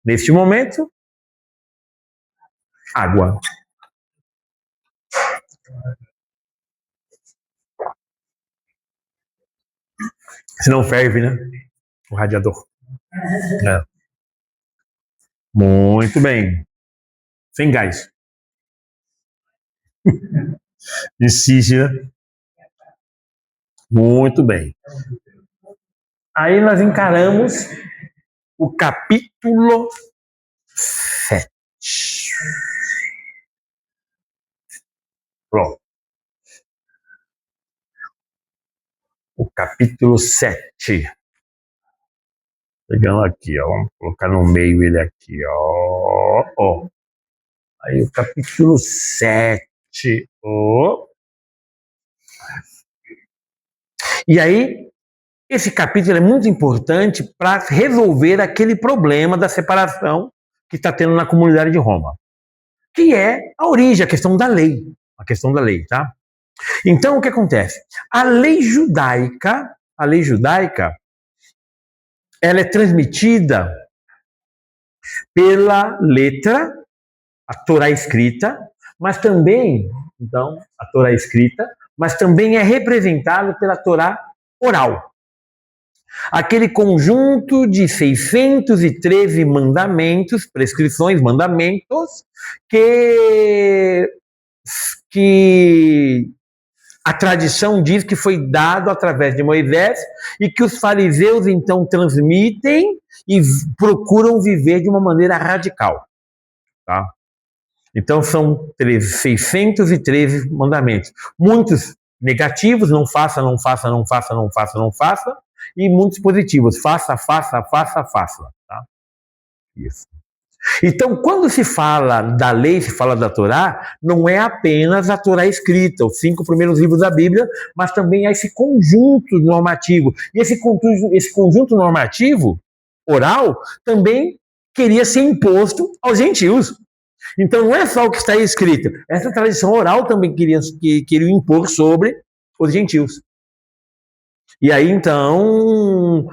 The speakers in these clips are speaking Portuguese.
Neste momento, água. Se não ferve, né? O radiador. É. Muito bem. Sem gás. Insiste, né? Muito bem. Aí nós encaramos o capítulo 7. Pronto. O capítulo 7. Pegando aqui, ó. Vamos colocar no meio ele aqui, ó. Aí o capítulo 7. Ó. E aí, esse capítulo é muito importante para resolver aquele problema da separação que está tendo na comunidade de Roma, que é a origem, a questão da lei. A questão da lei, tá? Então, o que acontece? A lei judaica, ela é transmitida pela letra, a Torá escrita, mas também, então, a Torá escrita, mas também é representada pela Torá oral. Aquele conjunto de 613 mandamentos, prescrições, mandamentos, que a tradição diz que foi dado através de Moisés e que os fariseus então transmitem e procuram viver de uma maneira radical, tá? Então são 613 mandamentos, muitos negativos, não faça, não faça, não faça, não faça, não faça, e muitos positivos, faça, faça, faça, faça, tá? Isso. Então, quando se fala da lei, se fala da Torá, não é apenas a Torá escrita, os 5 primeiros livros da Bíblia, mas também há esse conjunto normativo. E esse conjunto normativo, oral, também queria ser imposto aos gentios. Então, não é só o que está escrito. Essa tradição oral também queria impor sobre os gentios. E aí, então,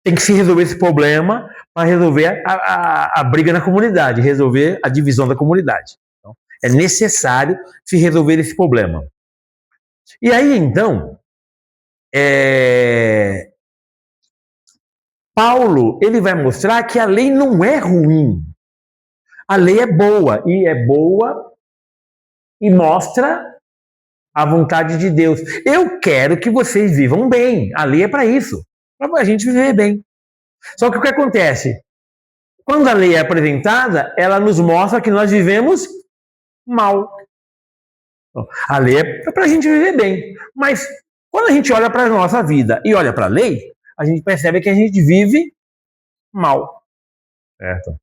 tem que se resolver esse problema para resolver a briga na comunidade, resolver a divisão da comunidade. Então, é necessário se resolver esse problema. E aí, então, Paulo, ele vai mostrar que a lei não é ruim. A lei é boa e mostra a vontade de Deus. Eu quero que vocês vivam bem. A lei é para isso, para a gente viver bem. Só que o que acontece? Quando a lei é apresentada, ela nos mostra que nós vivemos mal. A lei é para a gente viver bem. Mas quando a gente olha para a nossa vida e olha para a lei, a gente percebe que a gente vive mal. Certo?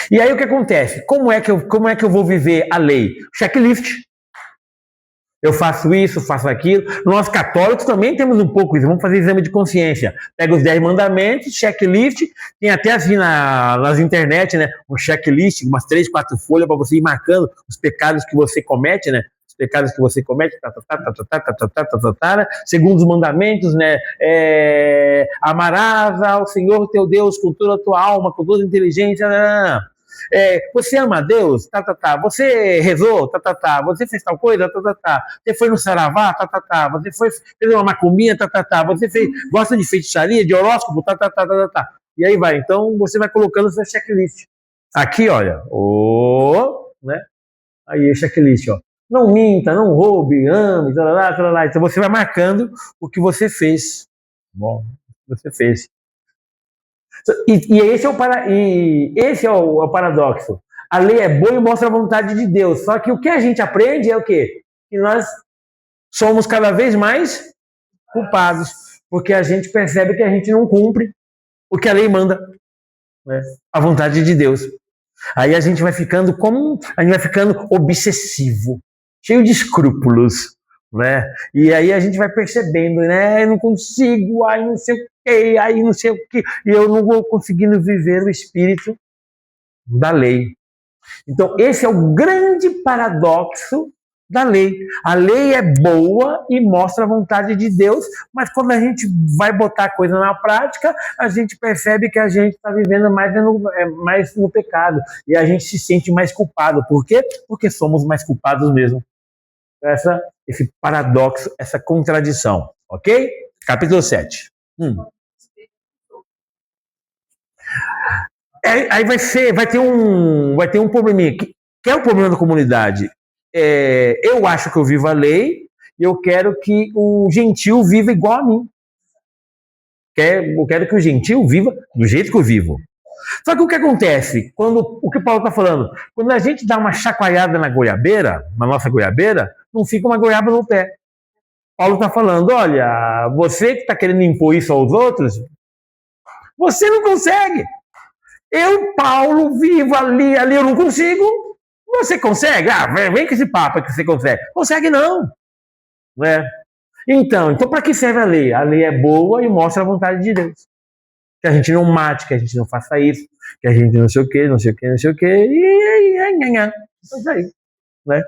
E aí o que acontece? Como é que eu vou viver a lei? Checklist. Eu faço isso, faço aquilo. Nós católicos também temos um pouco isso. Vamos fazer exame de consciência. Pega os 10 mandamentos, checklist. Tem até assim nas internet, né? Um checklist, umas 3, 4 folhas para você ir marcando os pecados que você comete, né? Os pecados que você comete, segundo os mandamentos, né? Amarás ao Senhor teu Deus com toda a tua alma, com toda a inteligência. Você ama a Deus? Você rezou? Você fez tal coisa? Você foi no saravá? Você fez uma macumbinha? Você gosta de feitiçaria, de horóscopo? E aí vai. Então você vai colocando o seu checklist. Aqui, olha. Né? Aí, checklist, ó. Não minta, não roube, ame, tarará. Então você vai marcando o que você fez. Bom, o que você fez. E esse é o paradoxo. A lei é boa e mostra a vontade de Deus. Só que o que a gente aprende é o quê? Que nós somos cada vez mais culpados, porque a gente percebe que a gente não cumpre o que a lei manda, né? A vontade de Deus. Aí a gente vai ficando obsessivo, cheio de escrúpulos, né? E aí a gente vai percebendo, né? Eu não consigo, aí não sei o quê, aí não sei o quê, e eu não vou conseguindo viver o espírito da lei. Então, esse é o grande paradoxo da lei. A lei é boa e mostra a vontade de Deus, mas quando a gente vai botar a coisa na prática, a gente percebe que a gente está vivendo mais no pecado e a gente se sente mais culpado. Por quê? Porque somos mais culpados mesmo. Esse paradoxo, essa contradição, ok? Capítulo 7. Aí vai ter um probleminha. Que é o problema da comunidade? Eu acho que eu vivo a lei e eu quero que o gentil viva igual a mim. Eu quero que o gentil viva do jeito que eu vivo. Só que o que acontece? O que o Paulo está falando? Quando a gente dá uma chacoalhada na goiabeira, na nossa goiabeira, não fica uma goiaba no pé. Paulo está falando, olha, você que está querendo impor isso aos outros, você não consegue. Eu, Paulo, vivo ali eu não consigo. Você consegue? Vem com esse papo que você consegue. Consegue não. Né? Então para que serve a lei? A lei é boa e mostra a vontade de Deus. Que a gente não mate, que a gente não faça isso, que a gente não sei o que, não sei o que, não sei o que, é isso aí, né?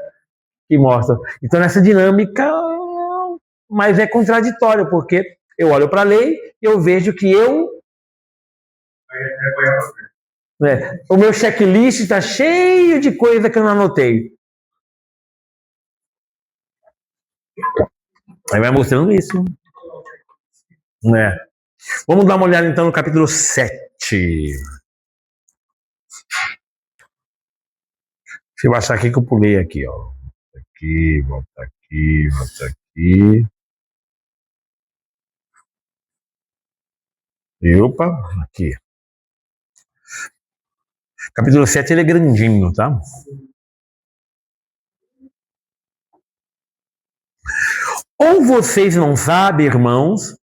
Que mostra. Então, nessa dinâmica, mas é contraditório, porque eu olho para a lei e eu vejo que o meu checklist está cheio de coisa que eu não anotei. Aí vai mostrando isso. Né? Vamos dar uma olhada então no capítulo 7. Deixa eu achar aqui que eu pulei aqui, ó. Aqui, volta aqui, volta aqui. E opa, aqui. Capítulo 7 ele é grandinho, tá? Ou vocês não sabem, irmãos,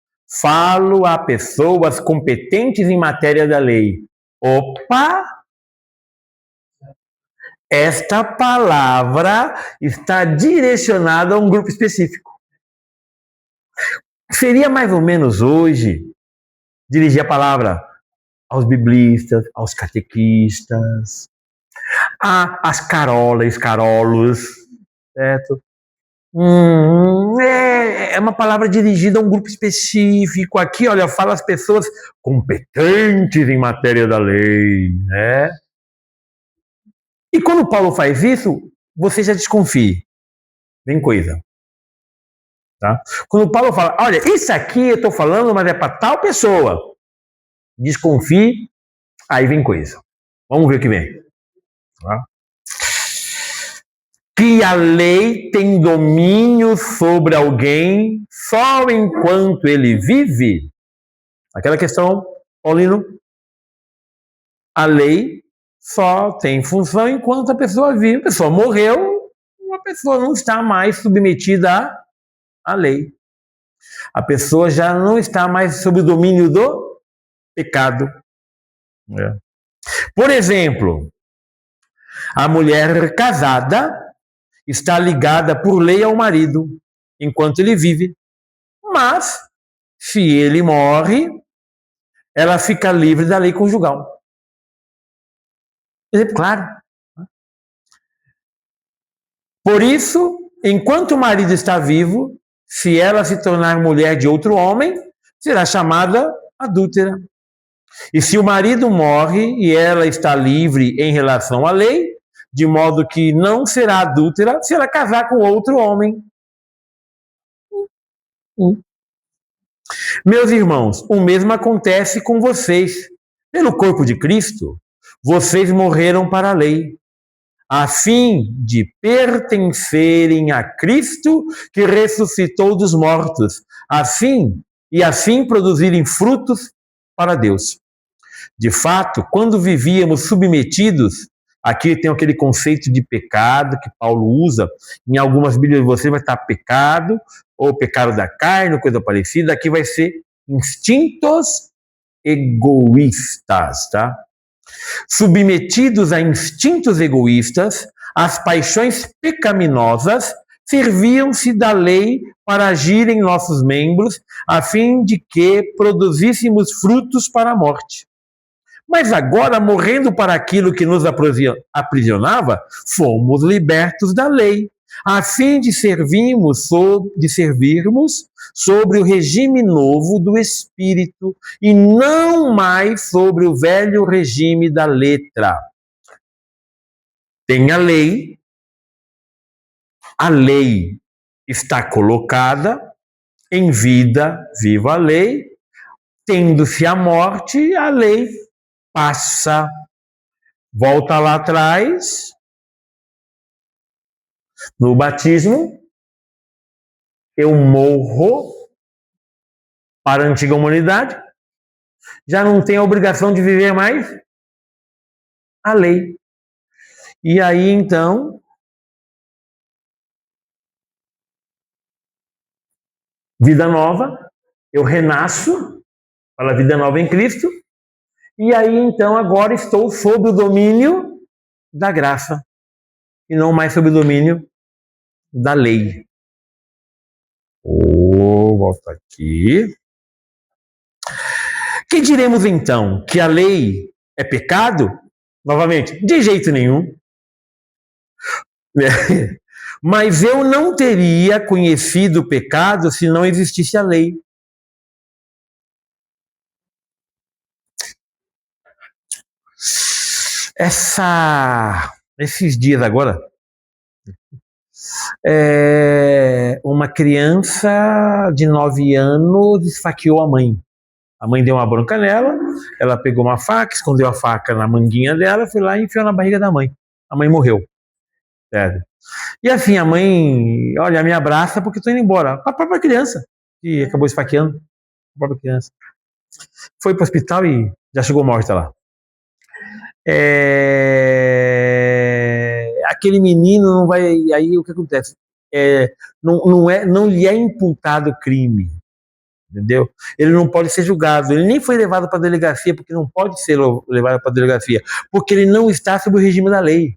falo a pessoas competentes em matéria da lei. Opa! Esta palavra está direcionada a um grupo específico. Seria mais ou menos hoje dirigir a palavra aos biblistas, aos catequistas, às carolas, carolos, certo? É uma palavra dirigida a um grupo específico. Aqui, olha, fala as pessoas competentes em matéria da lei, né? E quando Paulo faz isso, você já desconfie. Vem coisa. Tá? Quando Paulo fala, olha, isso aqui eu estou falando, mas é para tal pessoa. Desconfie, aí vem coisa. Vamos ver o que vem. Tá? Que a lei tem domínio sobre alguém só enquanto ele vive. Aquela questão, Paulino, a lei só tem função enquanto a pessoa vive. A pessoa morreu, a pessoa não está mais submetida à lei. A pessoa já não está mais sob o domínio do pecado. Por exemplo, a mulher casada está ligada por lei ao marido enquanto ele vive. Mas, se ele morre, ela fica livre da lei conjugal. Claro. Por isso, enquanto o marido está vivo, se ela se tornar mulher de outro homem, será chamada adúltera. E se o marido morre e ela está livre em relação à lei, de modo que não será adúltera se ela casar com outro homem. Meus irmãos, o mesmo acontece com vocês. Pelo corpo de Cristo, vocês morreram para a lei, a fim de pertencerem a Cristo que ressuscitou dos mortos, assim produzirem frutos para Deus. De fato, quando vivíamos submetidos, aqui tem aquele conceito de pecado que Paulo usa, em algumas Bíblias você vai estar pecado, ou pecado da carne, coisa parecida, aqui vai ser instintos egoístas, tá? Submetidos a instintos egoístas, as paixões pecaminosas serviam-se da lei para agir em nossos membros, a fim de que produzíssemos frutos para a morte. Mas agora, morrendo para aquilo que nos aprisionava, fomos libertos da lei, a fim de servirmos sobre o regime novo do Espírito e não mais sobre o velho regime da letra. Tem a lei está colocada em vida, viva a lei, tendo-se a morte, a lei passa, volta lá atrás, no batismo, eu morro para a antiga humanidade, já não tenho a obrigação de viver mais a lei. E aí, então, vida nova, eu renasço para a vida nova em Cristo, e aí, então, agora estou sob o domínio da graça, e não mais sob o domínio da lei. Volta aqui. Que diremos então? Que a lei é pecado? Novamente, de jeito nenhum. Mas eu não teria conhecido o pecado se não existisse a lei. Esses dias agora, uma criança de 9 anos esfaqueou a mãe. A mãe deu uma bronca nela, ela pegou uma faca, escondeu a faca na manguinha dela, foi lá e enfiou na barriga da mãe. A mãe morreu. Sério. E assim, a mãe, olha, me abraça porque estou indo embora. A própria criança, que acabou esfaqueando. A própria criança. Foi para o hospital e já chegou morta lá. Aquele menino não vai... Aí o que acontece? Não lhe é imputado o crime. Entendeu? Ele não pode ser julgado. Ele nem foi levado para a delegacia, porque não pode ser levado para a delegacia. Porque ele não está sob o regime da lei.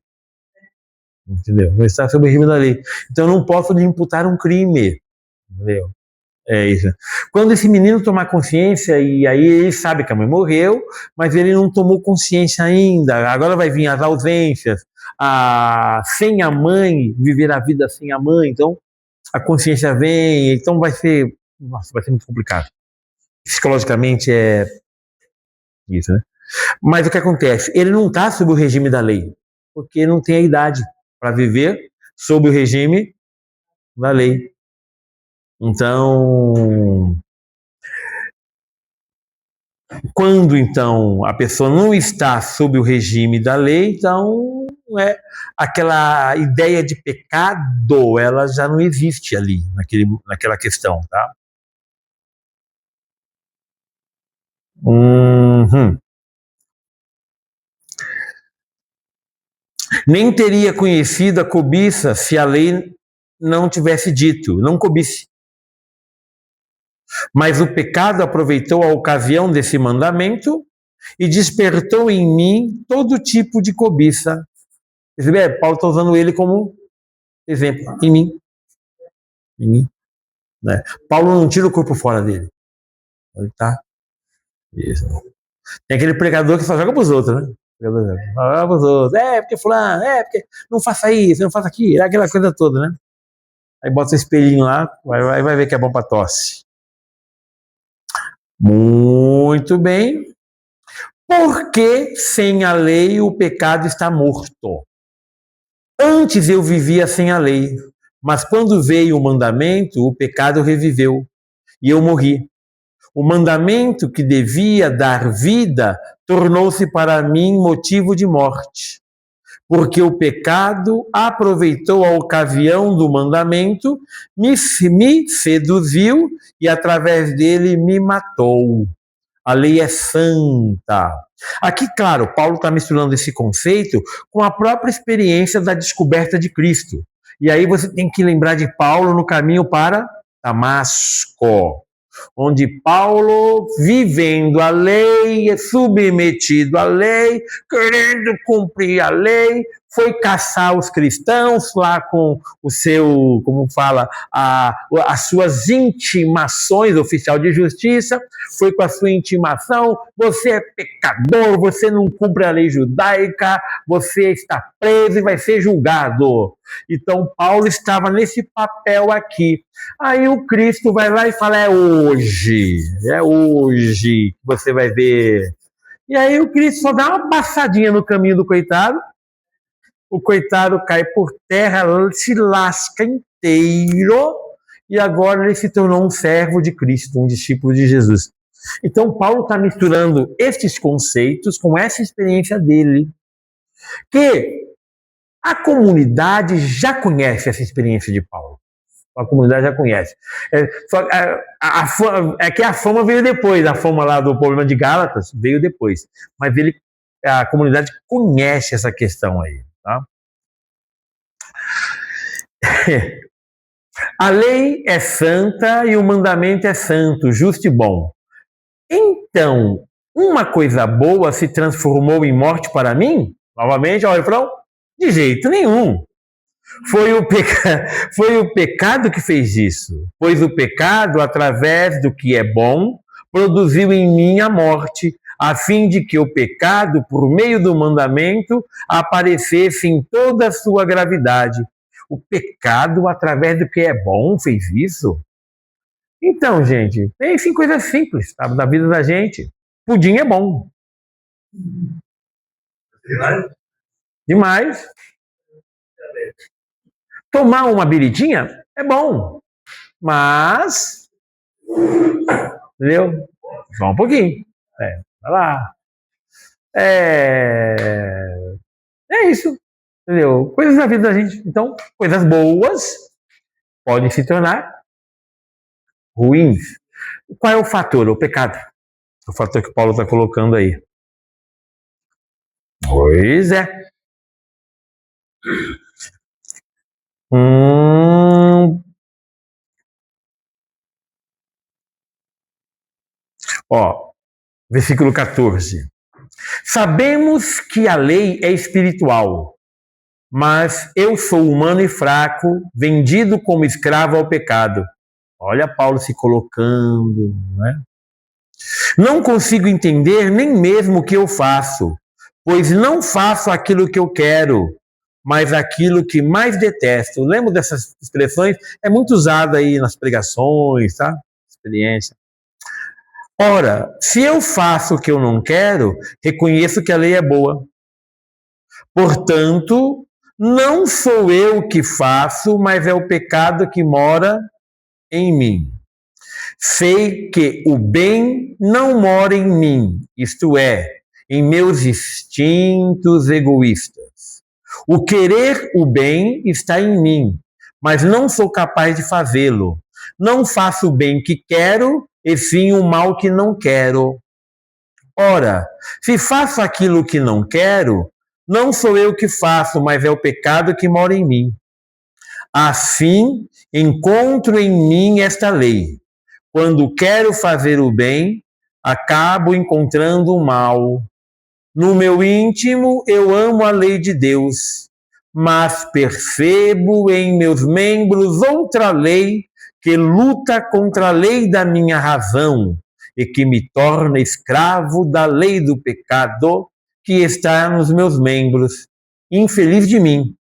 Entendeu? Não está sob o regime da lei. Então, eu não posso lhe imputar um crime. Entendeu? É isso. Quando esse menino tomar consciência, e aí ele sabe que a mãe morreu, mas ele não tomou consciência ainda. Agora vai vir as ausências, sem a mãe, viver a vida sem a mãe. Então, a consciência vem, então vai ser muito complicado. Psicologicamente é isso, né? Mas o que acontece? Ele não está sob o regime da lei, porque não tem a idade para viver sob o regime da lei. Então, quando então a pessoa não está sob o regime da lei, então aquela ideia de pecado, ela já não existe ali, naquela questão, tá? Nem teria conhecido a cobiça se a lei não tivesse dito, não cobice. Mas o pecado aproveitou a ocasião desse mandamento e despertou em mim todo tipo de cobiça. Paulo está usando ele como exemplo, em mim. Em mim. Né? Paulo não tira o corpo fora dele. Ele tá. Isso. Tem aquele pregador que só joga para os outros, né? Joga para os outros. Porque fulano, porque não faça isso, não faça aquilo, aquela coisa toda, né? Aí bota o espelhinho lá, vai ver que é bom para tosse. Muito bem. Porque sem a lei o pecado está morto. Antes eu vivia sem a lei, mas quando veio o mandamento, o pecado reviveu e eu morri. O mandamento que devia dar vida tornou-se para mim motivo de morte, porque o pecado aproveitou a ocasião do mandamento, me seduziu e através dele me matou. A lei é santa. Aqui, claro, Paulo está misturando esse conceito com a própria experiência da descoberta de Cristo. E aí você tem que lembrar de Paulo no caminho para Damasco, onde Paulo, vivendo a lei, submetido à lei, querendo cumprir a lei, foi caçar os cristãos lá com o seu, como fala, as suas intimações, oficial de justiça, foi com a sua intimação, você é pecador, você não cumpre a lei judaica, você está preso e vai ser julgado. Então, Paulo estava nesse papel aqui. Aí o Cristo vai lá e fala, é hoje que você vai ver. E aí o Cristo só dá uma passadinha no caminho do coitado, o coitado cai por terra, se lasca inteiro, e agora ele se tornou um servo de Cristo, um discípulo de Jesus. Então Paulo está misturando esses conceitos com essa experiência dele, que a comunidade já conhece essa experiência de Paulo. A comunidade já conhece. É que a fama veio depois, a fama lá do problema de Gálatas veio depois. Mas a comunidade conhece essa questão aí. Tá? A lei é santa e o mandamento é santo, justo e bom. Então, uma coisa boa se transformou em morte para mim? Novamente, olha, refrão, de jeito nenhum. Foi o pecado que fez isso, pois o pecado, através do que é bom, produziu em mim a morte, a fim de que o pecado, por meio do mandamento, aparecesse em toda a sua gravidade. O pecado, através do que é bom, fez isso? Então, gente, pense em coisas simples, sabe, da vida da gente. Pudim é bom. Demais. Tomar uma bebidinha é bom, mas, entendeu? Só um pouquinho. Vai lá. É isso, entendeu? Coisas da vida da gente. Então, coisas boas podem se tornar ruins. Qual é o fator? O pecado. O fator que o Paulo está colocando aí. Pois é. Versículo 14. Sabemos que a lei é espiritual, mas eu sou humano e fraco, vendido como escravo ao pecado. Olha Paulo se colocando, né? Não consigo entender nem mesmo o que eu faço, pois não faço aquilo que eu quero, mas aquilo que mais detesto. Lembro dessas expressões? É muito usada aí nas pregações, tá? Experiência. Ora, se eu faço o que eu não quero, reconheço que a lei é boa. Portanto, não sou eu que faço, mas é o pecado que mora em mim. Sei que o bem não mora em mim, isto é, em meus instintos egoístas. O querer o bem está em mim, mas não sou capaz de fazê-lo. Não faço o bem que quero, e sim o mal que não quero. Ora, se faço aquilo que não quero, não sou eu que faço, mas é o pecado que mora em mim. Assim, encontro em mim esta lei. Quando quero fazer o bem, acabo encontrando o mal. No meu íntimo, eu amo a lei de Deus, mas percebo em meus membros outra lei que luta contra a lei da minha razão e que me torna escravo da lei do pecado que está nos meus membros. Infeliz de mim.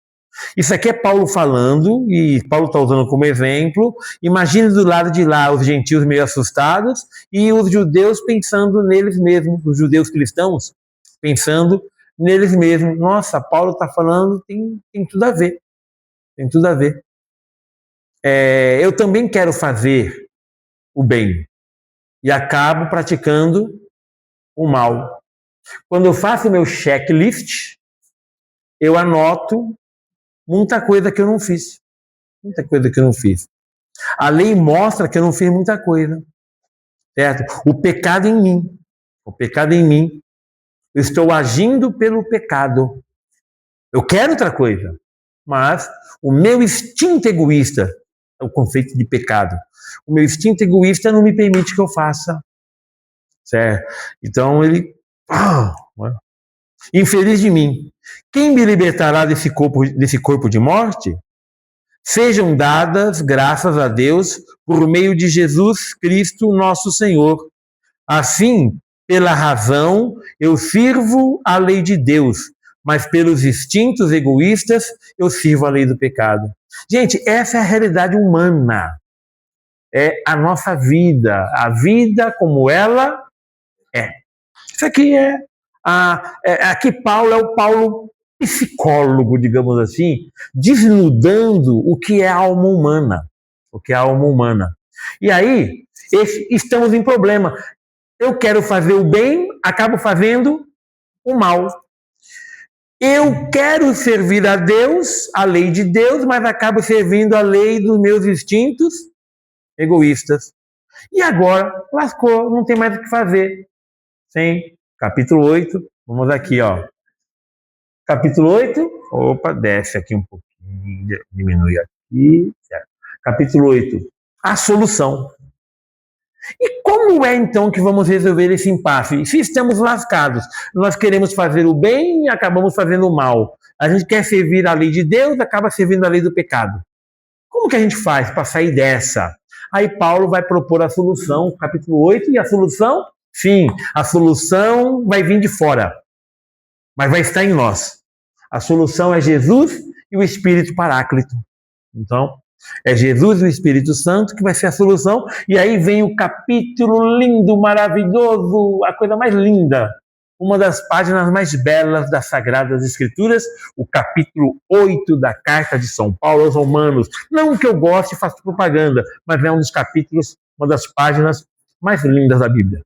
Isso aqui é Paulo falando, e Paulo está usando como exemplo. Imagine do lado de lá os gentios meio assustados e os judeus pensando neles mesmos, os judeus cristãos pensando neles mesmos. Nossa, Paulo está falando, tem tudo a ver. Tem tudo a ver. Eu também quero fazer o bem e acabo praticando o mal. Quando eu faço meu checklist, eu anoto muita coisa que eu não fiz. Muita coisa que eu não fiz. A lei mostra que eu não fiz muita coisa. Certo? O pecado em mim. O pecado em mim. Eu estou agindo pelo pecado. Eu quero outra coisa. Mas o meu instinto egoísta é o conceito de pecado. O meu instinto egoísta não me permite que eu faça. Certo? Então ele... infeliz de mim, Quem me libertará desse corpo de morte? Sejam dadas graças a Deus por meio de Jesus Cristo, nosso Senhor. Assim, pela razão, eu sirvo a lei de Deus, mas pelos instintos egoístas, eu sirvo a lei do pecado. Gente, essa é a realidade humana. É a nossa vida, a vida como ela é. Isso aqui aqui Paulo é o Paulo psicólogo, digamos assim, desnudando o que é a alma humana. O que é a alma humana. E aí, estamos em problema. Eu quero fazer o bem, acabo fazendo o mal. Eu quero servir a Deus, a lei de Deus, mas acabo servindo a lei dos meus instintos egoístas. E agora, lascou, não tem mais o que fazer. Sim, capítulo 8, vamos aqui, ó. Capítulo 8, opa, desce aqui um pouquinho, diminui aqui. Certo. Capítulo 8, a solução. E como é então que vamos resolver esse impasse? Se estamos lascados, nós queremos fazer o bem e acabamos fazendo o mal. A gente quer servir a lei de Deus, acaba servindo a lei do pecado. Como que a gente faz para sair dessa? Aí Paulo vai propor a solução, capítulo 8, e a solução? Sim, a solução vai vir de fora, mas vai estar em nós. A solução é Jesus e o Espírito Paráclito. Então, é Jesus e o Espírito Santo que vai ser a solução. E aí vem o capítulo lindo, maravilhoso, a coisa mais linda. Uma das páginas mais belas das Sagradas Escrituras, o capítulo 8 da Carta de São Paulo aos Romanos. Não que eu goste e faça propaganda, mas é um dos capítulos, uma das páginas mais lindas da Bíblia.